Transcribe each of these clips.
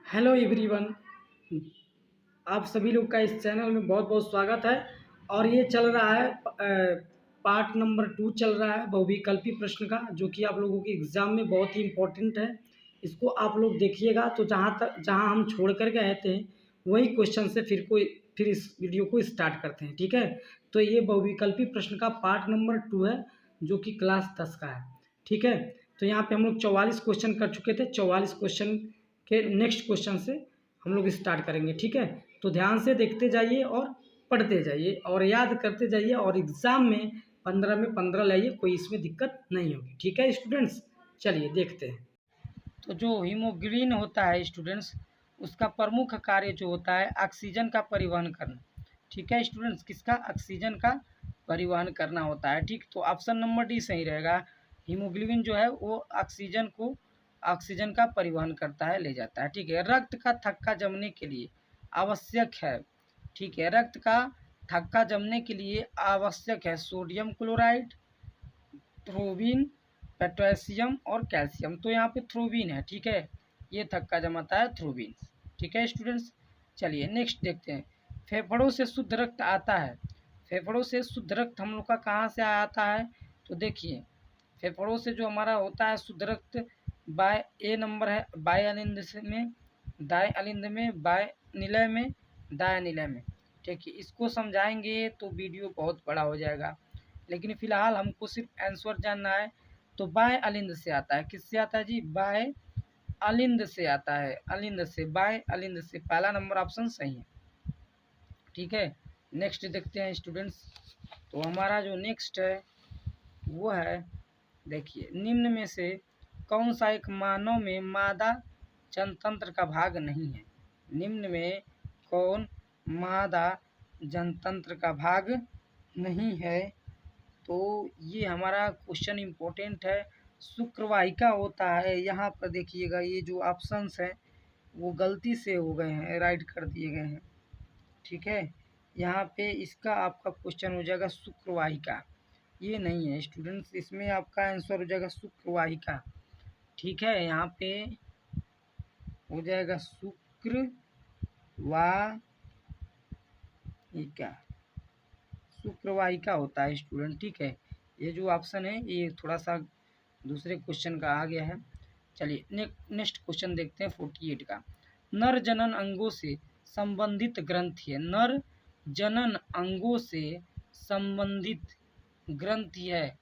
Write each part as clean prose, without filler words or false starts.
Hello everyone. आप सभी लोग का इस चैनल में बहुत बहुत स्वागत है। और ये चल रहा है पार्ट नंबर 2 चल रहा है बहुविकल्पी प्रश्न का, जो कि आप लोगों के एग्ज़ाम में बहुत ही इम्पोर्टेंट है। इसको आप लोग देखिएगा तो जहाँ हम छोड़ कर गए थे वही क्वेश्चन से फिर इस वीडियो को स्टार्ट करते हैं। ठीक है, तो ये बहुविकल्पी प्रश्न का पार्ट नंबर 2 है, जो कि क्लास 10 का है। ठीक है, तो यहाँ पे हम लोग 44 क्वेश्चन कर चुके थे। 44 क्वेश्चन के नेक्स्ट क्वेश्चन से हम लोग स्टार्ट करेंगे। ठीक है, तो ध्यान से देखते जाइए और पढ़ते जाइए और याद करते जाइए, और एग्ज़ाम में 15 में 15 लाइए, कोई इसमें दिक्कत नहीं होगी। ठीक है स्टूडेंट्स, चलिए देखते हैं। तो जो हीमोग्लोबिन होता है स्टूडेंट्स, उसका प्रमुख कार्य जो होता है ऑक्सीजन का परिवहन करना। ठीक है स्टूडेंट्स, किसका? ऑक्सीजन का परिवहन करना होता है। ठीक, तो ऑप्शन नंबर डी सही रहेगा। हीमोग्लोबिन जो है वो ऑक्सीजन का परिवहन करता है, ले जाता है। ठीक है, रक्त का थक्का जमने के लिए आवश्यक है। ठीक है, रक्त का थक्का जमने के लिए आवश्यक है सोडियम क्लोराइड, थ्रोबिन, पोटेशियम और कैल्शियम। तो यहाँ पे थ्रोबिन है। ठीक है, ये थक्का जमाता है थ्रोबिन। ठीक है स्टूडेंट्स, चलिए नेक्स्ट देखते हैं। फेफड़ों से शुद्ध रक्त आता है। फेफड़ों से शुद्ध रक्त हम लोग का कहाँ से आता है? तो देखिए, फेफड़ों से जो हमारा होता है शुद्ध रक्त, बाय ए नंबर है बाय अलिंद में, दाएं अलिंद में, बाय निलय में, दाएं निलय में। ठीक है, इसको समझाएंगे तो वीडियो बहुत बड़ा हो जाएगा, लेकिन फिलहाल हमको सिर्फ आंसर जानना है। तो बाय अलिंद से आता है। किससे आता है जी? बाय अलिंद से आता है। अलिंद से, बाय अलिंद से। पहला नंबर ऑप्शन सही है। ठीक है, नेक्स्ट देखते हैं स्टूडेंट्स। तो हमारा जो नेक्स्ट है वो है, देखिए, निम्न में से कौन सा एक मानव में मादा जनतंत्र का भाग नहीं है? निम्न में कौन मादा जनतंत्र का भाग नहीं है? तो ये हमारा क्वेश्चन इम्पोर्टेंट है। शुक्रवाहिका होता है। यहाँ पर देखिएगा, ये जो ऑप्शंस हैं वो गलती से हो गए हैं, राइट कर दिए गए हैं। ठीक है, यहाँ पे इसका आपका क्वेश्चन हो जाएगा शुक्रवाहिका, ये नहीं है स्टूडेंट्स। इसमें आपका आंसर हो जाएगा शुक्रवाहिका। ठीक है, यहाँ पे हो जाएगा शुक्रवाहिका होता है स्टूडेंट। ठीक है, ये जो ऑप्शन है ये थोड़ा सा दूसरे क्वेश्चन का आ गया है। चलिए नेक्स्ट क्वेश्चन देखते हैं 48 का। नर जनन अंगों से संबंधित ग्रंथि है। नर जनन अंगों से संबंधित ग्रंथि है,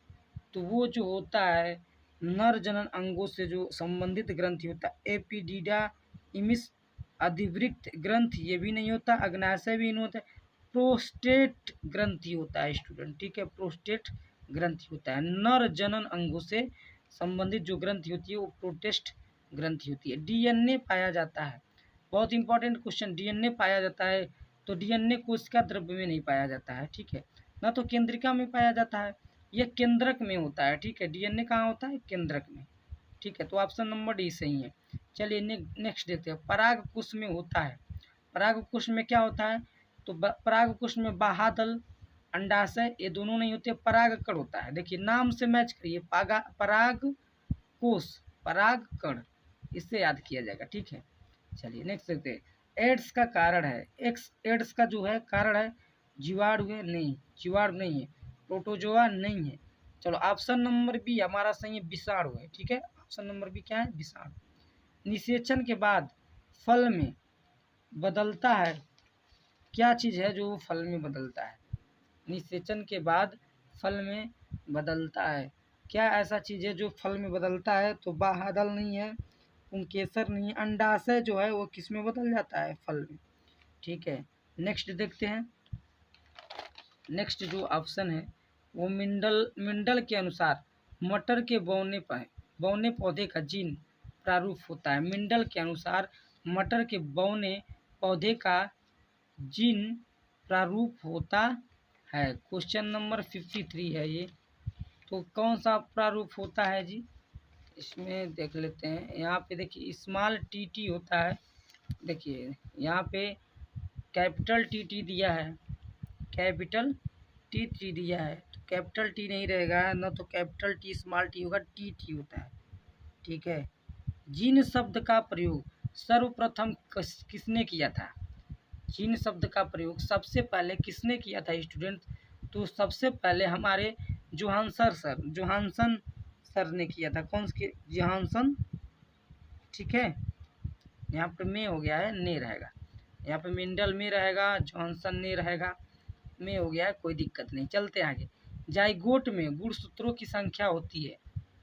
तो वो जो होता है नर जनन अंगों से जो संबंधित ग्रंथि होता है, एपिडिडाइमिस अधिवृक्क ग्रंथि ये भी नहीं होता, अग्नाशय भी नहीं होता, प्रोस्टेट ग्रंथि होता है स्टूडेंट। ठीक है, प्रोस्टेट ग्रंथि होता है। नर जनन अंगों से संबंधित जो ग्रंथि होती है वो प्रोस्टेट ग्रंथि होती है। डीएनए पाया जाता है, बहुत इंपॉर्टेंट क्वेश्चन। डीएनए पाया जाता है, तो डीएनए कोशिका द्रव्य में नहीं पाया जाता है। ठीक है, ना तो केंद्रिका में पाया जाता है, यह केंद्रक में होता है। ठीक है, डीएनए कहाँ होता है? केंद्रक में। ठीक है, तो ऑप्शन नंबर डी सही है। चलिए नेक्स्ट देखते हैं। पराग कोश में होता है। पराग कोश में क्या होता है? तो पराग कोश में बाह्यदल, अंडाशय ये दोनों नहीं होते, परागकण होता है। देखिए नाम से मैच करिए, पराग कोश, पराग कण, इससे याद किया जाएगा। ठीक है, चलिए नेक्स्ट देखते हैं। एड्स का कारण है। एड्स का जो है कारण है जीवाणु है? नहीं, जीवाणु नहीं है। प्रोटोजोआ नहीं है। चलो ऑप्शन नंबर बी हमारा सही है, विषाणु है। ठीक है, ऑप्शन नंबर बी क्या है? विषाणु। निषेचन के बाद फल में बदलता है, क्या चीज़ है जो फल में बदलता है? निषेचन के बाद फल में बदलता है, क्या ऐसा चीज़ है जो फल में बदलता है? तो बाह्यदल नहीं है, पुंकेसर नहीं है, अंडाशय जो है वो किस में बदल जाता है? फल में। ठीक है, नेक्स्ट देखते हैं। नेक्स्ट जो ऑप्शन है वो मिंडल के अनुसार मटर के बौने पौधे का जीन प्रारूप होता है। मिंडल के अनुसार मटर के बौने पौधे का जीन प्रारूप होता है। क्वेश्चन नंबर 53 है ये। तो कौन सा प्रारूप होता है जी? इसमें देख लेते हैं। यहाँ पे देखिए स्मॉल टी होता है। देखिए यहाँ पे कैपिटल टी दिया है, कैपिटल टी दिया है, तो कैपिटल टी नहीं रहेगा ना, तो कैपिटल टी स्मॉल टी होगा, टी होता है। ठीक है, जीन शब्द का प्रयोग सर्वप्रथम किसने किया था? चीन शब्द का प्रयोग सबसे पहले किसने किया था स्टूडेंट? तो सबसे पहले हमारे जोहानसन सर ने किया था। कौन से? जोहानसन। ठीक है, यहाँ पर में हो गया है, ने रहेगा, यहाँ पे मेंडल में रहेगा, जॉनसन ने रहेगा, में हो गया है, कोई दिक्कत नहीं। चलते हैं आगे। जाइगोट में गुणसूत्रों की संख्या होती है।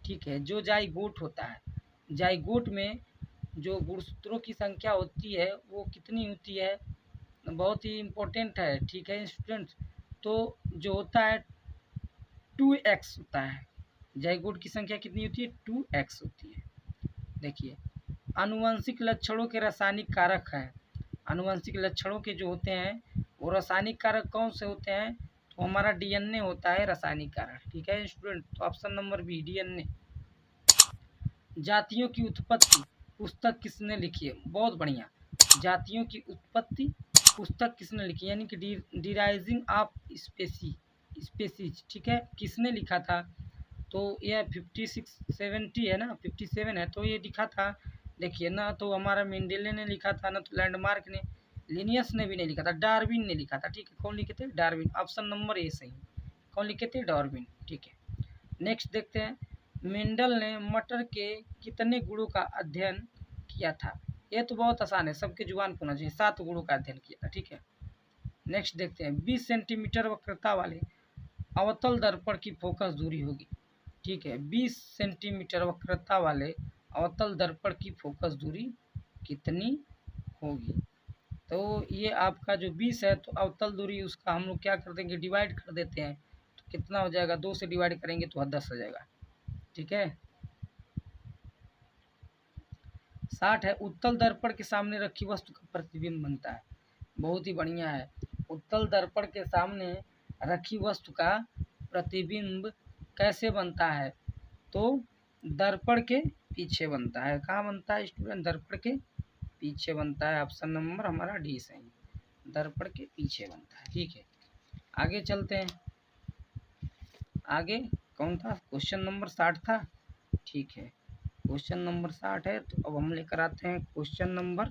ठीक है, जो जाइगोट होता है, जाइगोट में जो गुणसूत्रों की संख्या होती है वो कितनी होती है? बहुत ही इम्पोर्टेंट है। ठीक है स्टूडेंट्स, तो जो होता है 2x होता है। जाइगोट की संख्या कितनी होती है? 2x होती है। देखिए, आनुवंशिक लक्षणों के रासायनिक कारक हैं। आनुवंशिक लक्षणों के जो होते हैं वो रासायनिक कारक कौन से होते हैं? तो हमारा डीएनए होता है रासायनिक कारक। ठीक है स्टूडेंट, तो ऑप्शन नंबर बी डीएनए। जातियों की उत्पत्ति पुस्तक किसने लिखी है? बहुत बढ़िया। जातियों की उत्पत्ति पुस्तक किसने लिखी, यानी कि डिराइजिंग ऑफ स्पेसीज। ठीक है, किसने लिखा था? तो यह 5670 है ना, 57 है, तो ये लिखा था। देखिए ना, तो हमारा मेंडेले ने लिखा था ना, तो लैंडमार्क ने, लिनियस ने भी नहीं लिखा था, डार्विन ने लिखा था। ठीक है, कौन लिखे थे? डार्विन। ऑप्शन नंबर ए सही। कौन लिखे थे? डार्विन। ठीक है, नेक्स्ट देखते हैं। मेंडल ने मटर के कितने गुणों का अध्ययन किया था? ये तो बहुत आसान है, सबके जुबान पर होना चाहिए। 7 गुणों का अध्ययन किया था। ठीक है, नेक्स्ट देखते हैं। 20 सेंटीमीटर वक्रता वाले अवतल दर्पण की फोकस दूरी होगी। ठीक है, 20 सेंटीमीटर वक्रता वाले अवतल दर्पण की फोकस दूरी कितनी होगी? तो ये आपका जो 20 है, तो अवतल दूरी उसका हम लोग क्या कर देंगे? डिवाइड कर देते हैं। तो कितना हो जाएगा? 2 से डिवाइड करेंगे तो 10 हो जाएगा। ठीक है, 60 है। उत्तल दर्पण के सामने रखी वस्तु का प्रतिबिंब बनता है। बहुत ही बढ़िया है। उत्तल दर्पण के सामने रखी वस्तु का प्रतिबिंब कैसे बनता है? तो दर्पण के पीछे बनता है। कहाँ बनता है स्टूडेंट? दर्पण के पीछे बनता है। ऑप्शन नंबर हमारा डी सही, दर्पण के पीछे बनता है। ठीक है, आगे चलते हैं। आगे कौन था? क्वेश्चन नंबर 60 था। ठीक है, क्वेश्चन नंबर 60 है, तो अब हम लेकर आते हैं क्वेश्चन नंबर,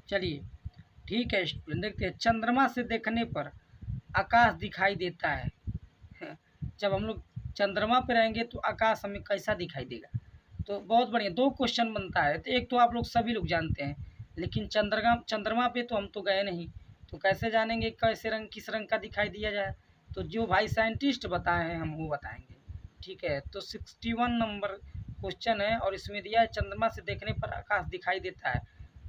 चलिए ठीक है स्टूडेंट, देखते हैं। चंद्रमा से देखने पर आकाश दिखाई देता है। जब हम लोग चंद्रमा पे रहेंगे तो आकाश हमें कैसा दिखाई देगा? तो बहुत बढ़िया, 2 क्वेश्चन बनता है। तो एक तो आप लोग सभी लोग जानते हैं, लेकिन चंद्रमा पे तो हम तो गए नहीं, तो कैसे जानेंगे कैसे रंग, किस रंग का दिखाई दिया जाए? तो जो भाई साइंटिस्ट बताए हैं हम वो बताएंगे। ठीक है, तो 61 नंबर क्वेश्चन है और इसमें दिया है चंद्रमा से देखने पर आकाश दिखाई देता है।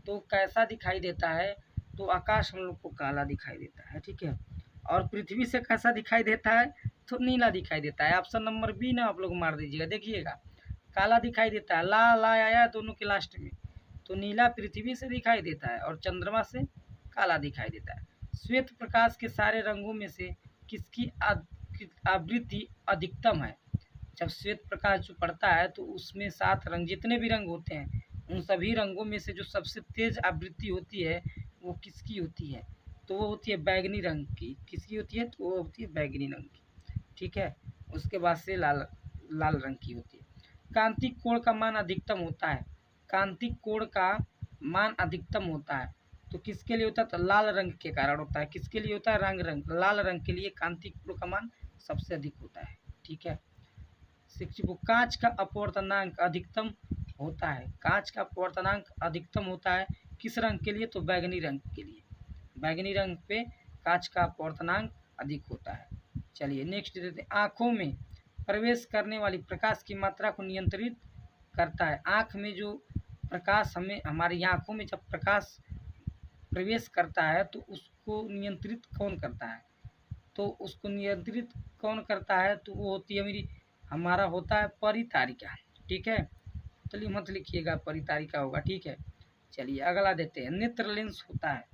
तो कैसा दिखाई देता है? तो आकाश हम लोग को काला दिखाई देता है। ठीक है, और पृथ्वी से कैसा दिखाई देता है? तो नीला दिखाई देता है। ऑप्शन नंबर बी ना आप लोग मार दीजिएगा। देखिएगा, काला दिखाई देता है, ला ला आया दोनों के लास्ट में, तो नीला पृथ्वी से दिखाई देता है और चंद्रमा से काला दिखाई देता है। श्वेत प्रकाश के सारे रंगों में से किसकी आवृत्ति अधिकतम है? जब श्वेत प्रकाश जो पड़ता है तो उसमें 7 रंग, जितने भी रंग होते हैं उन सभी रंगों में से जो सबसे तेज आवृत्ति होती है वो किसकी होती है? तो वो होती है बैगनी रंग की। किसकी होती है? तो वो होती है बैगनी रंग की। ठीक है, उसके बाद से लाल लाल रंग की होती है। कांतिक कोण का मान अधिकतम होता है। कांतिक कोण का मान अधिकतम होता है तो किसके लिए होता है? तो लाल रंग के कारण होता है। किसके लिए होता है? रंग लाल रंग के लिए कांतिक कोण का मान सबसे अधिक होता है। ठीक है, शिक्षक, कांच का अपवर्तनांक अधिकतम होता है। कांच का अपवर्तनांक अधिकतम होता है किस रंग के लिए? तो बैगनी रंग के लिए। बैगनी रंग पे कांच का अपवर्तनांक अधिक होता है। चलिए नेक्स्ट देते हैं। आँखों में प्रवेश करने वाली प्रकाश की मात्रा को नियंत्रित करता है। आँख में जो प्रकाश हमें, हमारी आँखों में जब प्रकाश प्रवेश करता है तो उसको नियंत्रित कौन करता है? तो उसको नियंत्रित कौन करता है? तो वो होती है मेरी, हमारा होता है परितारिका। ठीक है, चलिए मत लिखिएगा, परितारिका होगा। ठीक है, चलिए अगला देते हैं। नेत्र लेंस होता है,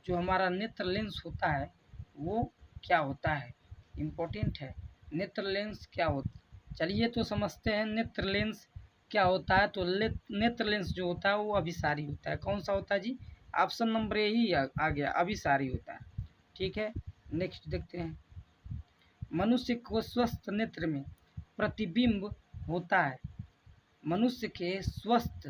जो हमारा नेत्र लेंस होता है वो क्या होता है? इम्पोर्टेंट है। नेत्र लेंस क्या होता? चलिए तो समझते हैं नेत्र लेंस क्या होता है। तो नेत्र लेंस जो होता है वो अभिसारी होता है। कौन सा होता है जी? ऑप्शन नंबर ए ही आ गया, अभिसारी होता है। ठीक है, नेक्स्ट देखते हैं। मनुष्य को स्वस्थ नेत्र में प्रतिबिंब होता है। मनुष्य के स्वस्थ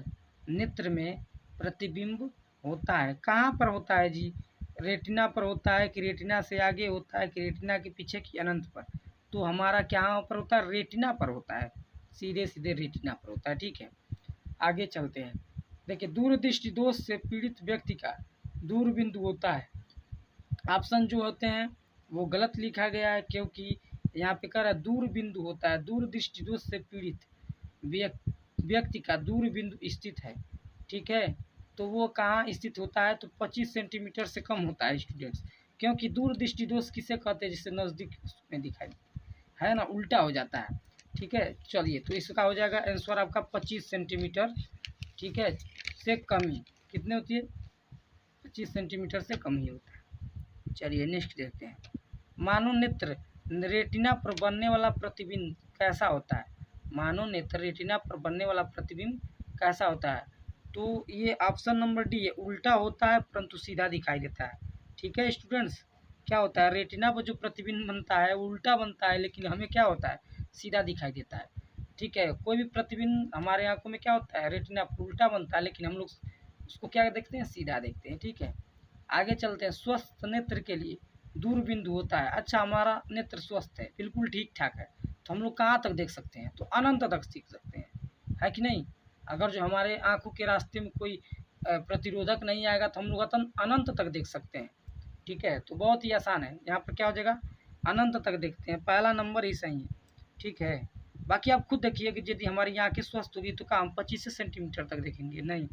नेत्र में प्रतिबिंब होता है। कहाँ पर होता है जी? रेटिना पर होता है कि रेटिना से आगे होता है कि रेटिना के पीछे की अनंत पर? तो हमारा क्या पर होता है? रेटिना पर होता है, सीधे सीधे रेटिना पर होता है। ठीक है, आगे चलते हैं। देखिए, दूरदृष्टि दोष से पीड़ित व्यक्ति का दूर बिंदु होता है। ऑप्शन जो होते हैं वो गलत लिखा गया है, क्योंकि यहाँ पे कह रहा है दूर बिंदु होता है। दूर दृष्टि दोष से पीड़ित व्यक्ति का दूर बिंदु स्थित है। ठीक है, तो वो कहाँ स्थित होता है? तो 25 सेंटीमीटर से कम होता है स्टूडेंट्स, क्योंकि दूर दृष्टि दोष किसे कहते हैं? जिससे नज़दीक में दिखाई है ना, उल्टा हो जाता है। ठीक है, चलिए, तो इसका हो जाएगा आंसर आपका 25 सेंटीमीटर। ठीक है, से कम ही कितने होती है? 25 सेंटीमीटर से कम ही होता है। चलिए नेक्स्ट देखते हैं। मानव नेत्र रेटिना पर बनने वाला प्रतिबिंब कैसा होता है? मानव नेत्र रेटिना पर बनने वाला प्रतिबिंब कैसा होता है? तो ये ऑप्शन नंबर डी है, उल्टा होता है परंतु सीधा दिखाई देता है। ठीक है स्टूडेंट्स, क्या होता है? रेटिना पर जो प्रतिबिंब बनता है वो उल्टा बनता है, लेकिन हमें क्या होता है? सीधा दिखाई देता है। ठीक है, कोई भी प्रतिबिंब हमारे आंखों में क्या होता है? रेटिना पर उल्टा बनता है, लेकिन हम लोग उसको क्या देखते हैं? सीधा देखते हैं। ठीक है, आगे चलते हैं। स्वस्थ नेत्र के लिए दूर बिंदु होता है। अच्छा, हमारा नेत्र स्वस्थ है, बिल्कुल ठीक ठाक है, तो हम लोग कहाँ तक देख सकते हैं? तो अनंत तक सीख सकते हैं, है कि नहीं? अगर जो हमारे आंखों के रास्ते में कोई प्रतिरोधक नहीं आएगा तो हम लोग अनंत तक देख सकते हैं। ठीक है, तो बहुत ही आसान है। यहाँ पर क्या हो जाएगा? अनंत तक देखते हैं, पहला नंबर ही सही है। ठीक है, बाकी आप खुद देखिए कि यदि हमारी आंखें स्वस्थ होगी तो क्या हम 25 सेंटीमीटर तक देखेंगे? नहीं,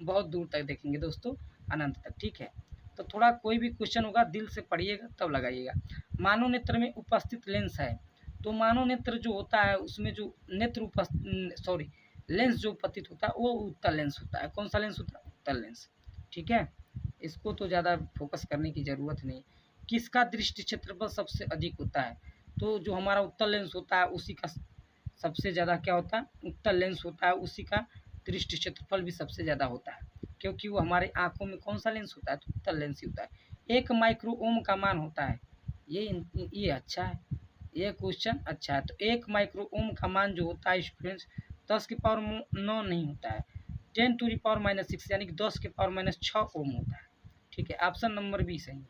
बहुत दूर तक देखेंगे दोस्तों, अनंत तक। ठीक है, तो थोड़ा कोई भी क्वेश्चन होगा दिल से पढ़िएगा तब लगाइएगा। मानव नेत्र में उपस्थित लेंस है। तो मानव नेत्र जो होता है उसमें जो लेंस जो उपस्थित होता है वो उत्तल लेंस होता है। कौन सा लेंस होता है? उत्तल लेंस। ठीक है, इसको तो ज़्यादा फोकस करने की ज़रूरत नहीं। किसका दृष्टि क्षेत्रफल सबसे अधिक होता है? तो जो हमारा उत्तल लेंस होता है उसी का सबसे ज़्यादा क्या होता है? उत्तल लेंस होता है, उसी का दृष्टि क्षेत्रफल भी सबसे ज़्यादा होता है, क्योंकि वो हमारे आंखों में कौन सा लेंस होता है? तो उत्तल लेंस ही होता है। 1 माइक्रो ओम का मान होता है। ये अच्छा है, ये क्वेश्चन अच्छा है। तो 1 माइक्रो ओम का मान जो होता है स्टूडेंट्स 10 की पावर 9 नहीं होता है, 10 टू द पावर -6 यानी कि 10 के पावर -6 ओम होता है। ठीक है, ऑप्शन नंबर बी सही है।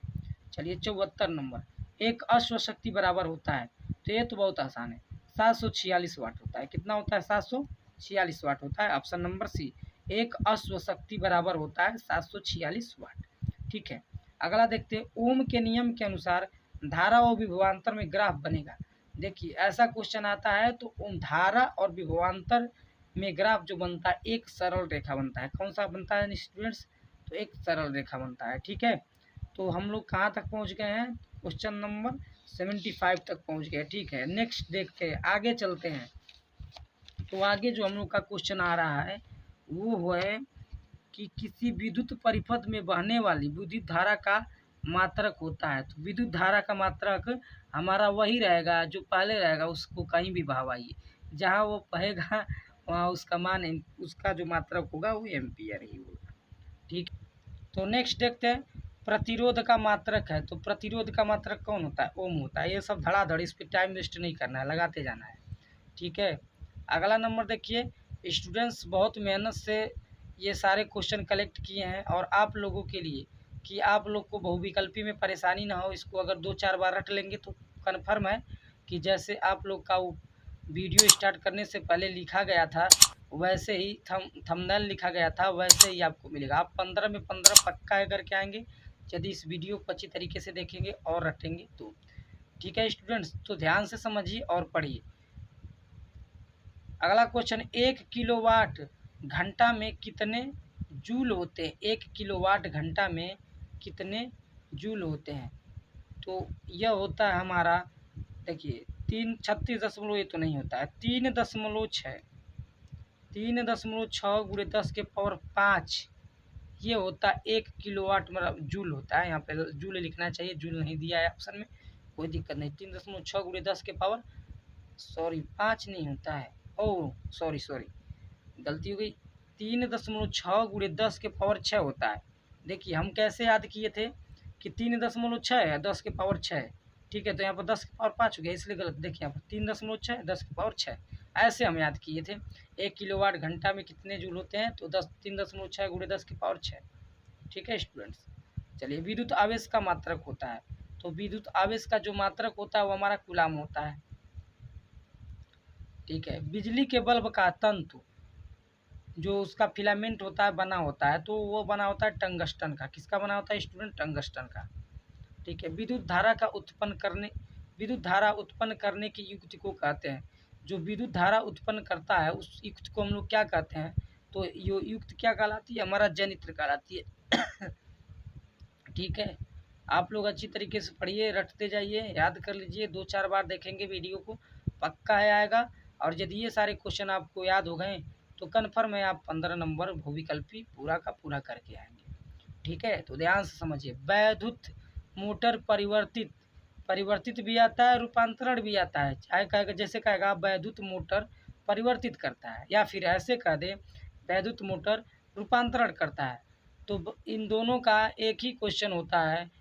चलिए 74 नंबर, एक अश्व शक्ति बराबर होता है। तो ये तो बहुत आसान है, 746 वाट होता है। कितना होता है? 746 वाट होता है। ऑप्शन नंबर सी, एक अश्व शक्ति बराबर होता है 746 वाट। ठीक है, अगला देखते हैं। ओम के नियम के अनुसार धारा और विभवांतर में ग्राफ बनेगा। देखिए, ऐसा क्वेश्चन आता है तो ओम धारा और विभवांतर में ग्राफ जो बनता है एक सरल रेखा बनता है। कौन सा बनता है स्टूडेंट्स? तो एक सरल रेखा बनता है। ठीक है, तो हम लोग कहाँ तक पहुँच गए हैं? क्वेश्चन नंबर 75 तक पहुँच गए। ठीक है, नेक्स्ट देखते हैं, आगे चलते हैं। तो आगे जो हम लोग का क्वेश्चन आ रहा है वो है कि किसी विद्युत परिपथ में बहने वाली विद्युत धारा का मात्रक होता है। तो विद्युत धारा का मात्रक हमारा वही रहेगा जो पहले रहेगा, उसको कहीं भी बहवाइए, जहाँ वो बहेगा वहाँ उसका मान, उसका जो मात्रक होगा वो एम्पियर ही होगा। ठीक, तो नेक्स्ट देखते हैं। प्रतिरोध का मात्रक है, तो प्रतिरोध का मात्रक कौन होता है? ओम होता है। ये सब धड़ाधड़, इस पर टाइम वेस्ट नहीं करना है, लगाते जाना है। ठीक है, अगला नंबर देखिए। स्टूडेंट्स बहुत मेहनत से ये सारे क्वेश्चन कलेक्ट किए हैं और आप लोगों के लिए, कि आप लोग को बहुविकल्पी में परेशानी ना हो। इसको अगर 2-4 बार रट लेंगे तो कन्फर्म है कि जैसे आप लोग का वो वीडियो स्टार्ट करने से पहले लिखा गया था वैसे ही थंबनेल लिखा गया था वैसे ही आपको मिलेगा। आप 15 में 15 पक्का करके आएंगे यदि इस वीडियो को अच्छी तरीके से देखेंगे और रटेंगे तो। ठीक है स्टूडेंट्स, तो ध्यान से समझिए और पढ़िए। अगला क्वेश्चन, 1 किलोवाट घंटा में कितने जूल होते हैं? 1 किलोवाट घंटा में कितने जूल होते हैं? तो यह होता है हमारा, देखिए 36 ये तो नहीं होता है, 3.6 गुणे 10 के पावर 5 ये होता है 1 किलोवाट, मतलब जूल होता है। यहाँ पे जूल लिखना चाहिए, जूल नहीं दिया है ऑप्शन में, कोई दिक्कत नहीं। 3.6 गुणे 10 के पावर 5 नहीं होता है, ओह सॉरी गलती हो गई। 3.6 गुणे 10 के पावर 6 होता है। देखिए हम कैसे याद किए थे कि 3.6 है 10 के पावर 6। ठीक है, तो यहाँ पर 10 के पावर 5 हो गया, इसलिए गलत। देखिए यहाँ पर 3.6 10 के पावर 6, ऐसे हम याद किए थे। 1 किलोवाट घंटा में कितने जूल होते हैं, तो 3.6 गुणे 10⁻6। ठीक है स्टूडेंट्स। चलिए, विद्युत आवेश का मात्रक होता है, तो विद्युत आवेश का जो मात्रक होता है वो हमारा कूलाम होता है। ठीक है, बिजली के बल्ब का तंतु जो उसका फिलामेंट होता है बना होता है, तो वो बना होता है टंगस्टन का। किसका बना होता है स्टूडेंट? टंगस्टन का। ठीक है, विद्युत धारा उत्पन्न करने की युक्ति को कहते हैं। जो विद्युत धारा उत्पन्न करता है उस युक्ति को हम लोग क्या कहते हैं, तो ये युक्ति क्या कहलाती है? हमारा जनित्र कहलाती है। ठीक है, आप लोग अच्छी तरीके से पढ़िए, रटते जाइए, याद कर लीजिए, 2-4 बार देखेंगे वीडियो को, पक्का है आएगा। और यदि ये सारे क्वेश्चन आपको याद हो गए तो कन्फर्म है आप 15 नंबर भूविकल्पी पूरा का पूरा करके आएंगे। ठीक है, तो ध्यान से समझिए। वैद्युत मोटर परिवर्तित भी आता है, रूपांतरण भी आता है। चाहे कहेगा, जैसे कहेगा वैद्युत मोटर परिवर्तित करता है, या फिर ऐसे कह दे वैद्युत मोटर रूपांतरण करता है। तो इन दोनों का एक ही क्वेश्चन होता है।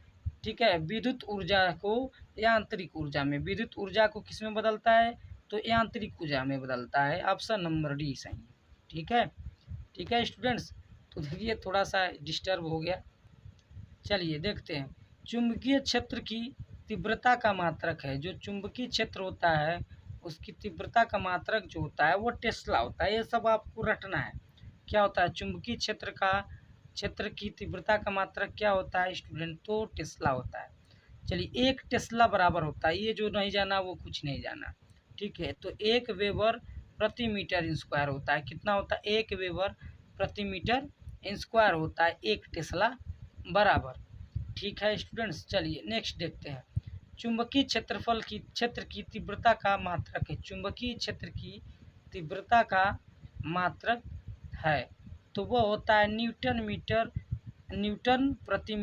ठीक है, विद्युत ऊर्जा को यांत्रिक ऊर्जा में, विद्युत ऊर्जा को किस में बदलता है, तो यांत्रिक ऊर्जा में बदलता है। ऑप्शन नंबर डी सही है। ठीक है स्टूडेंट्स। तो देखिए थोड़ा सा डिस्टर्ब हो गया। चलिए देखते हैं, चुंबकीय क्षेत्र की तीव्रता का मात्रक है। जो चुंबकीय क्षेत्र होता है उसकी तीव्रता का मात्रक जो होता है वो टेस्ला होता है। ये सब आपको रटना है। क्या होता है चुंबकीय क्षेत्र की तीव्रता का मात्रक क्या होता है स्टूडेंट? तो टेस्ला होता है। चलिए, 1 टेस्ला बराबर होता है, ये जो नहीं जाना वो कुछ नहीं जाना। ठीक है, तो 1 वेबर प्रति मीटर स्क्वायर होता है। कितना होता है? 1 वेबर प्रति मीटर स्क्वायर होता है 1 टेस्ला बराबर। ठीक है स्टूडेंट्स। चलिए नेक्स्ट देखते हैं, चुंबकीय क्षेत्र की तीव्रता का मात्रक है। चुंबकीय क्षेत्र की तीव्रता का मात्रक है, तो वो होता है न्यूटन प्रति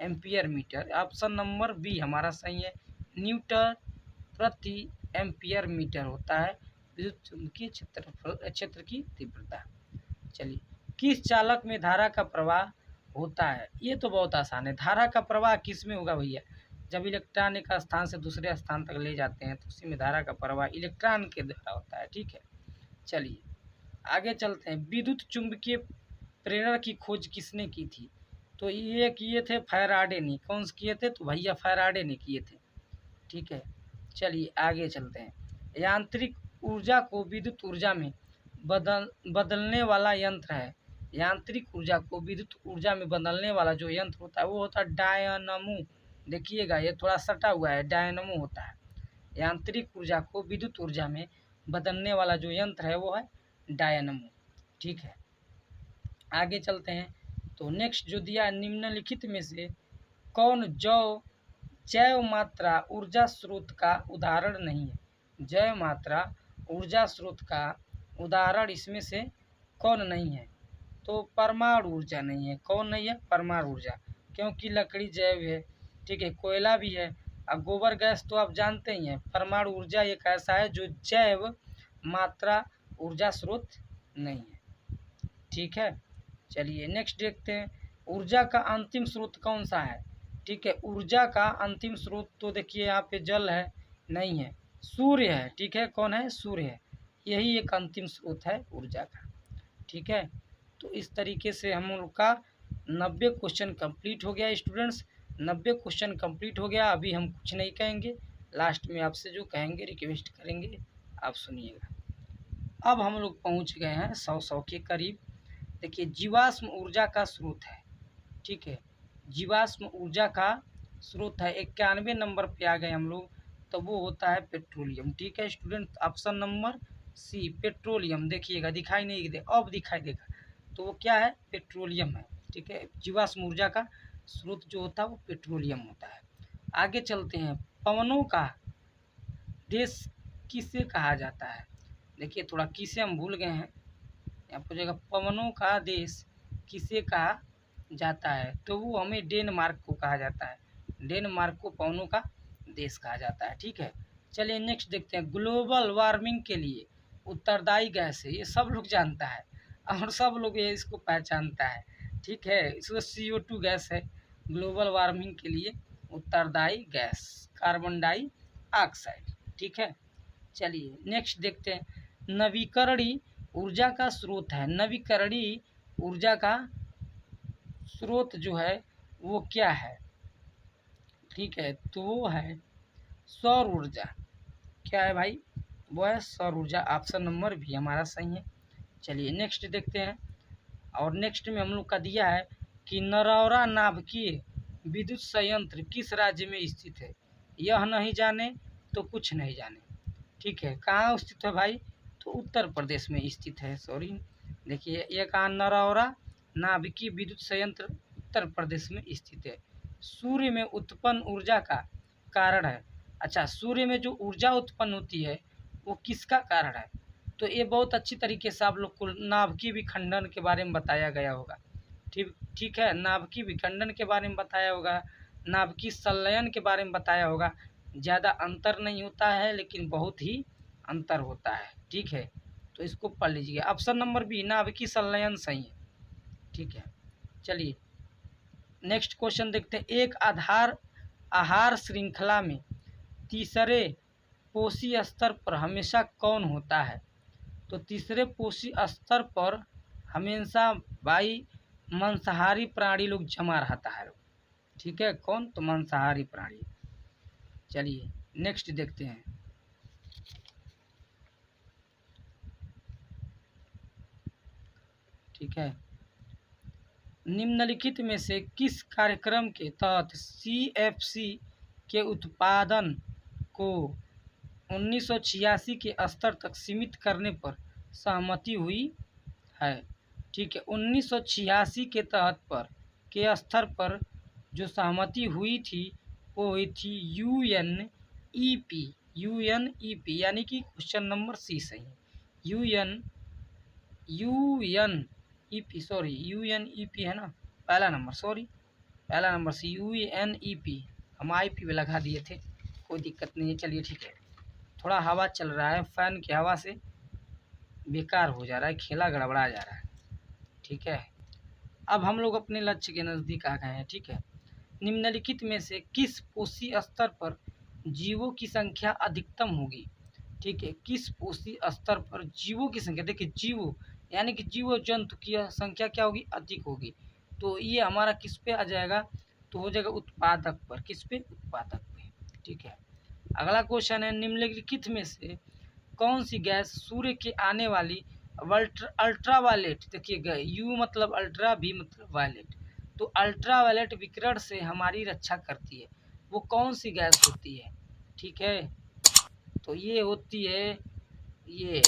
ampere metre. Option number B हमारा सही है, न्यूटन प्रति एम्पियर मीटर होता है विद्युत चुंबकीय क्षेत्र की तीव्रता। चलिए, किस चालक में धारा का प्रवाह होता है? ये तो बहुत आसान है। धारा का प्रवाह किस में होगा भैया? जब इलेक्ट्रॉन एक स्थान से दूसरे स्थान तक ले जाते हैं तो उसी में धारा का प्रवाह इलेक्ट्रॉन के द्वारा होता है। ठीक है, चलिए आगे चलते हैं। विद्युत चुंबकीय प्रेरण की खोज किसने की थी? तो ये किए थे फैराडे ने। कौन से किए थे? तो भैया फैराडे ने किए थे। ठीक है, चलिए आगे चलते हैं। यांत्रिक ऊर्जा को विद्युत ऊर्जा में बदलने वाला यंत्र है। यांत्रिक ऊर्जा को विद्युत ऊर्जा में बदलने वाला जो यंत्र होता है वो होता है डायनमो। देखिएगा ये थोड़ा सटा हुआ है, डायनमो होता है। यांत्रिक ऊर्जा को विद्युत ऊर्जा में बदलने वाला जो यंत्र है वो है डायनमो। ठीक है, आगे चलते हैं। तो नेक्स्ट जो दिया, निम्नलिखित में से कौन जैव मात्रा ऊर्जा स्रोत का उदाहरण नहीं है? जैव मात्रा ऊर्जा स्रोत का उदाहरण इसमें से कौन नहीं है? तो परमाणु ऊर्जा नहीं है। कौन नहीं है? परमाणु ऊर्जा, क्योंकि लकड़ी जैव है। ठीक है, कोयला भी है। अब गोबर गैस तो आप जानते ही हैं। परमाणु ऊर्जा एक ऐसा है जो जैव मात्रा ऊर्जा स्रोत नहीं है। ठीक है, चलिए नेक्स्ट देखते हैं, ऊर्जा का अंतिम स्रोत कौन सा है? ठीक है, ऊर्जा का अंतिम स्रोत तो देखिए यहाँ पे जल है, नहीं है, सूर्य है। ठीक है, कौन है? सूर्य है। यही एक अंतिम स्रोत है ऊर्जा का। ठीक है, तो इस तरीके से हम लोग का 90 क्वेश्चन कंप्लीट हो गया स्टूडेंट्स। 90 क्वेश्चन कंप्लीट हो गया। अभी हम कुछ नहीं कहेंगे, लास्ट में आपसे जो कहेंगे रिक्वेस्ट करेंगे, आप सुनिएगा। अब हम लोग पहुँच गए हैं 100 के करीब। देखिए, जीवाश्म ऊर्जा का स्रोत है। ठीक है, जीवाश्म ऊर्जा का स्रोत है। 91 नंबर पे आ गए हम लोग, तो वो होता है पेट्रोलियम। ठीक है student, option number C petroleum. देखिएगा दिखाई नहीं दे, अब दिखाई देगा, तो वो क्या है? पेट्रोलियम है। ठीक है, जीवाश्म ऊर्जा का स्रोत जो होता है वो पेट्रोलियम होता है। आगे चलते हैं, पवनों का देश किसे कहा जाता है? देखिए थोड़ा किसे हम भूल गए हैं, यहाँ पूछेगा पवनों का देश किसे कहा जाता है, तो वो हमें डेनमार्क को कहा जाता है। डेनमार्क को पवनों का देश कहा जाता है। ठीक है, चलिए नेक्स्ट देखते हैं, ग्लोबल वार्मिंग के लिए उत्तरदायी गैस है। ये सब लोग जानता है और सब लोग ये इसको पहचानता है। ठीक है, इसको CO2 गैस है ग्लोबल वार्मिंग के लिए उत्तरदायी गैस, कार्बन डाइऑक्साइड। ठीक है। चलिए नेक्स्ट देखते हैं, नवीकरणीय ऊर्जा का स्रोत है, नवीकरणीय ऊर्जा का स्रोत जो है वो क्या है, ठीक है, तो वो है सौर ऊर्जा। क्या है भाई, वो है सौर ऊर्जा। ऑप्शन नंबर भी हमारा सही है। चलिए नेक्स्ट देखते हैं, और नेक्स्ट में हम लोग का दिया है कि नरौरा नाभिकीय विद्युत संयंत्र किस राज्य में स्थित है, यह नहीं जाने तो कुछ नहीं जाने, ठीक है। कहाँ स्थित है भाई, तो उत्तर प्रदेश में स्थित है। सॉरी, देखिए ये कहा, नरौरा नाभिकीय विद्युत संयंत्र उत्तर प्रदेश में स्थित है। सूर्य में उत्पन्न ऊर्जा का कारण है, अच्छा सूर्य में जो ऊर्जा उत्पन्न होती है वो किसका कारण है, तो ये बहुत अच्छी तरीके से आप लोग को नाभिकीय विखंडन के बारे में बताया गया होगा। ठीक ठीक है, नाभिकीय विखंडन के बारे में बताया होगा, नाभिकीय संलयन के बारे में बताया होगा। ज़्यादा अंतर नहीं होता है लेकिन बहुत ही अंतर होता है, ठीक है। तो इसको पढ़ लीजिए, ऑप्शन नंबर बी नाभिकीय संलयन सही है, ठीक है। चलिए नेक्स्ट क्वेश्चन देखते हैं, एक आहार श्रृंखला में तीसरे पोषी स्तर पर हमेशा कौन होता है, तो तीसरे पोषी स्तर पर हमेशा भाई मांसाहारी प्राणी लोग जमा रहता है, ठीक है। कौन, तो मांसाहारी प्राणी। चलिए नेक्स्ट देखते हैं, ठीक है। निम्नलिखित में से किस कार्यक्रम के तहत CFC के उत्पादन को 1986 के स्तर तक सीमित करने पर सहमति हुई है, ठीक है। 1986 के तहत पर के स्तर पर जो सहमति हुई थी वो हुई थी UNEP, यानी कि क्वेश्चन नंबर सी सही है। UNEP है ना, पहला नंबर, सॉरी पहला नंबर सी, UNEP। हम IP पे लगा दिए थे, कोई दिक्कत नहीं है। चलिए ठीक है, थोड़ा हवा चल रहा है, फैन की हवा से बेकार हो जा रहा है, खेला गड़बड़ा जा रहा है, ठीक है। अब हम लोग अपने लक्ष्य के नज़दीक आ गए हैं, ठीक है। निम्नलिखित में से किस पोषी स्तर पर जीवों की संख्या अधिकतम होगी, ठीक है। किस पोषी स्तर पर जीवों की संख्या, देखिए जीवों यानी कि जीव जंतु की संख्या क्या होगी, अधिक होगी। तो ये हमारा किस पे आ जाएगा, तो हो जाएगा उत्पादक पर, किस पे, उत्पादक पे, ठीक है। अगला क्वेश्चन है, निम्नलिखित में से कौन सी गैस सूर्य के आने वाली अल्ट्रावायलेट, देखिएगा U मतलब अल्ट्रा, V मतलब वायलेट, तो अल्ट्रावायलेट विकिरण से हमारी रक्षा करती है, वो कौन सी गैस होती है, ठीक है। तो ये होती है, ये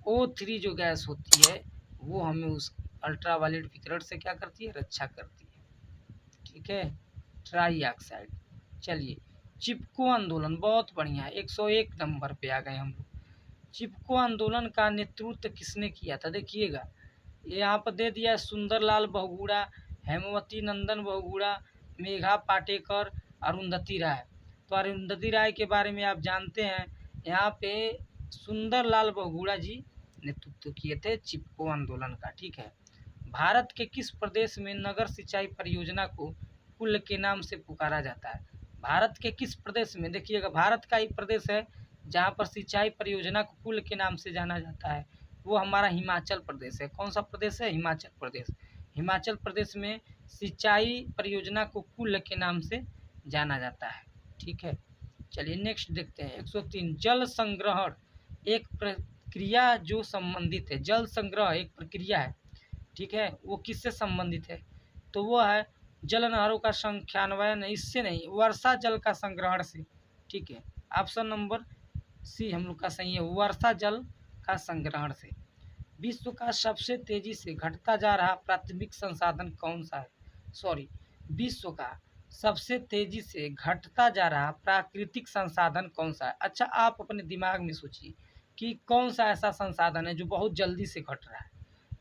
O3 जो गैस होती है वो हमें उस अल्ट्रावायलेट विकिरण से क्या करती है, रक्षा करती है, ठीक है। Try oxide. चलिए चिपको आंदोलन, बहुत बढ़िया, 101 नंबर पे आ गए हम लोग। चिपको आंदोलन का नेतृत्व किसने किया था, देखिएगा यहाँ पर दे दिया, सुंदरलाल बहुगुणा, हेमवती नंदन बहुगुणा, मेघा पाटेकर, अरुंधति राय। तो अरुंधति राय के बारे में आप जानते हैं, यहाँ पे सुंदरलाल बहुगुणा जी नेतृत्व किए थे चिपको आंदोलन का, ठीक है। भारत के किस प्रदेश में नगर सिंचाई परियोजना को कुल्ल के नाम से पुकारा जाता है, भारत के किस प्रदेश में, देखिएगा भारत का ही प्रदेश है जहाँ पर सिंचाई परियोजना को कुल्ल के नाम से जाना जाता है, वो हमारा हिमाचल प्रदेश है। कौन सा प्रदेश है, हिमाचल प्रदेश। हिमाचल प्रदेश में सिंचाई परियोजना को कुल्ल के नाम से जाना जाता है, ठीक है। चलिए नेक्स्ट देखते हैं, 103, जल संग्रहण एक प्रक्रिया जो संबंधित है, जल संग्रह एक प्रक्रिया है, ठीक है, वो किससे संबंधित है, तो वो है जल नहरों का संख्यान्वयन, इससे नहीं, वर्षा जल का संग्रहण से, ठीक है। ऑप्शन नंबर सी हम लोग का सही है, वर्षा जल का संग्रहण से। विश्व का सबसे तेजी से घटता जा रहा प्राथमिक संसाधन कौन सा है, सॉरी, विश्व का सबसे तेजी से घटता जा रहा प्राकृतिक संसाधन कौन सा है। अच्छा आप अपने दिमाग में सोचिए कि कौन सा ऐसा संसाधन है जो बहुत जल्दी से घट रहा है,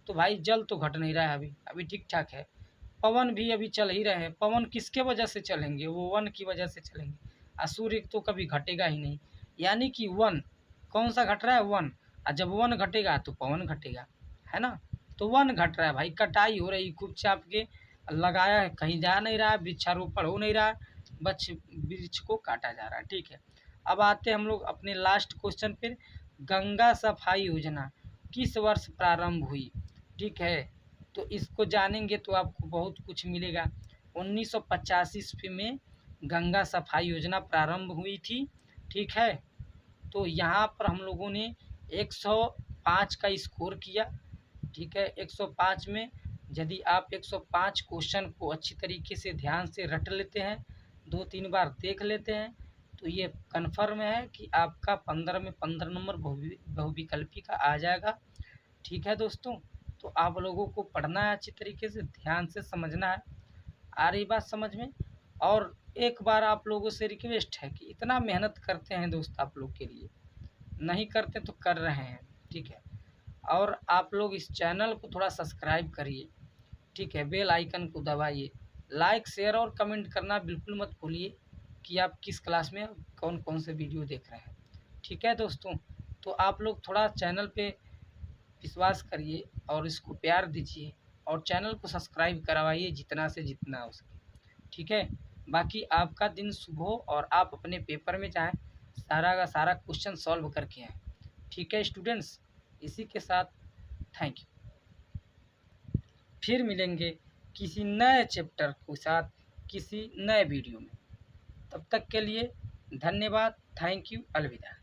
तो भाई जल तो घट नहीं रहा है, अभी ठीक ठाक है। पवन भी अभी चल ही रहे हैं, पवन किसके वजह से चलेंगे, वो वन की वजह से चलेंगे, और सूर्य तो कभी घटेगा ही नहीं, यानी कि वन कौन सा घट रहा है, वन, और जब वन घटेगा तो पवन घटेगा, है ना। तो वन घट रहा है भाई, कटाई हो रही खूब चाप के, लगाया है कहीं जा नहीं रहा है, वृक्षारोपण हो नहीं रहा है, बस वृक्ष को काटा जा रहा है, ठीक है। अब आते हैं हम लोग अपने लास्ट क्वेश्चन पर। गंगा सफाई योजना किस वर्ष प्रारंभ हुई? ठीक है, तो इसको जानेंगे तो आपको बहुत कुछ मिलेगा। 1985 ईस्वी में गंगा सफाई योजना प्रारंभ हुई थी। ठीक है, तो यहाँ पर हम लोगों ने 105 का स्कोर किया। ठीक है, 105 में यदि आप 105 क्वेश्चन को अच्छी तरीके से ध्यान से रट लेते हैं, 2-3 बार देख लेते हैं, तो ये कन्फर्म है कि आपका 15 में 15 नंबर बहुविकल्पी का आ जाएगा। ठीक है दोस्तों, तो आप लोगों को पढ़ना है, अच्छी तरीके से ध्यान से समझना है। आ रही बात समझ में? और एक बार आप लोगों से रिक्वेस्ट है कि इतना मेहनत करते हैं दोस्त आप लोग के लिए, नहीं करते तो कर रहे हैं। ठीक है, और आप लोग इस चैनल को थोड़ा सब्सक्राइब करिए। ठीक है, बेल आइकन को दबाइए, लाइक शेयर और कमेंट करना बिल्कुल मत भूलिए कि आप किस क्लास में कौन कौन से वीडियो देख रहे हैं। ठीक है दोस्तों, तो आप लोग थोड़ा चैनल पे विश्वास करिए और इसको प्यार दीजिए और चैनल को सब्सक्राइब करवाइए जितना से जितना हो सके। ठीक है, बाकी आपका दिन शुभ हो और आप अपने पेपर में जाएं, सारा का सारा क्वेश्चन सॉल्व करके आएँ। ठीक है स्टूडेंट्स, इसी के साथ थैंक यू। फिर मिलेंगे किसी नए चैप्टर के साथ किसी नए वीडियो में। तब तक के लिए धन्यवाद, थैंक यू, अलविदा।